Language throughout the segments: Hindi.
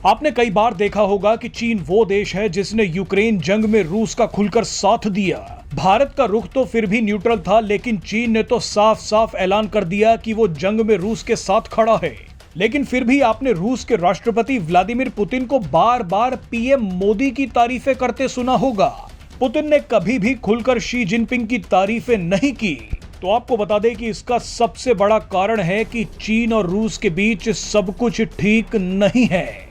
आपने कई बार देखा होगा कि चीन वो देश है जिसने यूक्रेन जंग में रूस का खुलकर साथ दिया। भारत का रुख तो फिर भी न्यूट्रल था, लेकिन चीन ने तो साफ साफ ऐलान कर दिया कि वो जंग में रूस के साथ खड़ा है। लेकिन फिर भी आपने रूस के राष्ट्रपति व्लादिमीर पुतिन को बार बार पीएम मोदी की तारीफें करते सुना होगा। पुतिन ने कभी भी खुलकर शी जिनपिंग की तारीफें नहीं की। तो आपको बता दें कि इसका सबसे बड़ा कारण है कि चीन और रूस के बीच सब कुछ ठीक नहीं है।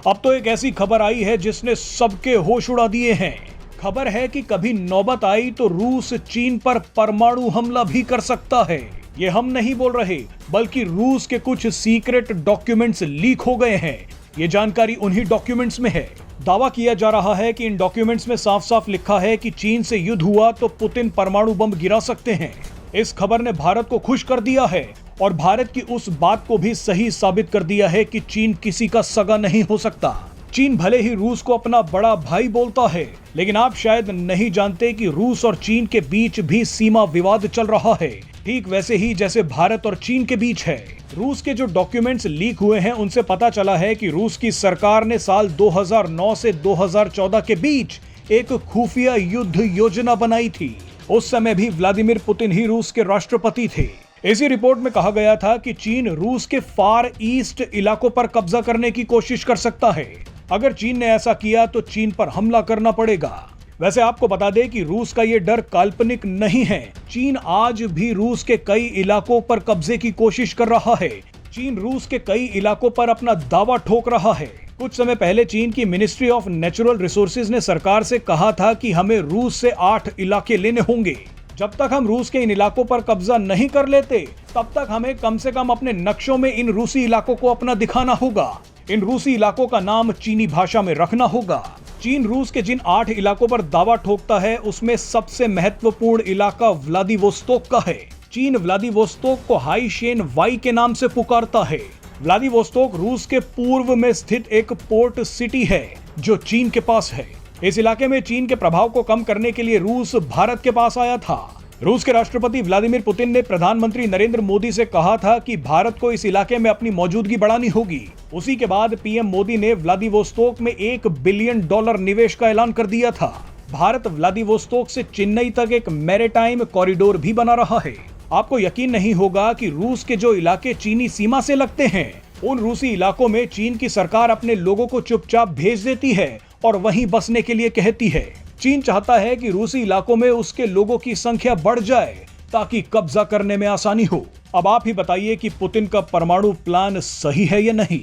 अब तो एक ऐसी खबर आई है जिसने सबके होश उड़ा दिए हैं। खबर है कि कभी नौबत आई तो रूस चीन पर परमाणु हमला भी कर सकता है। ये हम नहीं बोल रहे, बल्कि रूस के कुछ सीक्रेट डॉक्यूमेंट्स लीक हो गए हैं। ये जानकारी उन्हीं डॉक्यूमेंट्स में है। दावा किया जा रहा है कि इन डॉक्यूमेंट्स में साफ साफ लिखा है कि चीन से युद्ध हुआ तो पुतिन परमाणु बम गिरा सकते हैं। इस खबर ने भारत को खुश कर दिया है और भारत की उस बात को भी सही साबित कर दिया है कि चीन किसी का सगा नहीं हो सकता। चीन भले ही रूस को अपना बड़ा भाई बोलता है, लेकिन आप शायद नहीं जानते कि रूस और चीन के बीच भी सीमा विवाद चल रहा है, ठीक वैसे ही जैसे भारत और चीन के बीच है। रूस के जो डॉक्यूमेंट्स लीक हुए हैं उनसे पता चला है कि रूस की सरकार ने साल 2009 से 2014 के बीच एक खुफिया युद्ध योजना बनाई थी। उस समय भी व्लादिमीर पुतिन ही रूस के राष्ट्रपति थे। इसी रिपोर्ट में कहा गया था कि चीन रूस के फार ईस्ट इलाकों पर कब्जा करने की कोशिश कर सकता है। अगर चीन ने ऐसा किया तो चीन पर हमला करना पड़ेगा। वैसे आपको बता दें कि रूस का ये डर काल्पनिक नहीं है। चीन आज भी रूस के कई इलाकों पर कब्जे की कोशिश कर रहा है। चीन रूस के कई इलाकों पर अपना दावा ठोक रहा है। कुछ समय पहले चीन की मिनिस्ट्री ऑफ नेचुरल रिसोर्सेज ने सरकार से कहा था कि हमें रूस से 8 इलाके लेने होंगे। जब तक हम रूस के इन इलाकों पर कब्जा नहीं कर लेते, तब तक हमें कम से कम अपने नक्शों में इन रूसी इलाकों को अपना दिखाना होगा। इन रूसी इलाकों का नाम चीनी भाषा में रखना होगा। चीन रूस के जिन 8 इलाकों पर दावा ठोकता है, उसमें सबसे महत्वपूर्ण इलाका व्लादिवोस्तोक का है। चीन व्लादिवोस्तोक को हाई शेन वाई के नाम से पुकारता है। व्लादिवोस्तोक रूस के पूर्व में स्थित एक पोर्ट सिटी है जो चीन के पास है। इस इलाके में चीन के प्रभाव को कम करने के लिए रूस भारत के पास आया था। रूस के राष्ट्रपति व्लादिमीर पुतिन ने प्रधानमंत्री नरेंद्र मोदी से कहा था कि भारत को इस इलाके में अपनी मौजूदगी बढ़ानी होगी। उसी के बाद पीएम मोदी ने व्लादिवोस्तोक में $1 बिलियन निवेश का ऐलान कर दिया था। भारत व्लादिवोस्तोक से चेन्नई तक एक मैरीटाइम कॉरिडोर भी बना रहा है। आपको यकीन नहीं होगा कि रूस के जो इलाके चीनी सीमा से लगते हैं, उन रूसी इलाकों में चीन की सरकार अपने लोगों को चुपचाप भेज देती है और वहीं बसने के लिए कहती है। चीन चाहता है कि रूसी इलाकों में उसके लोगों की संख्या बढ़ जाए ताकि कब्जा करने में आसानी हो। अब आप ही बताइए कि पुतिन का परमाणु प्लान सही है या नहीं।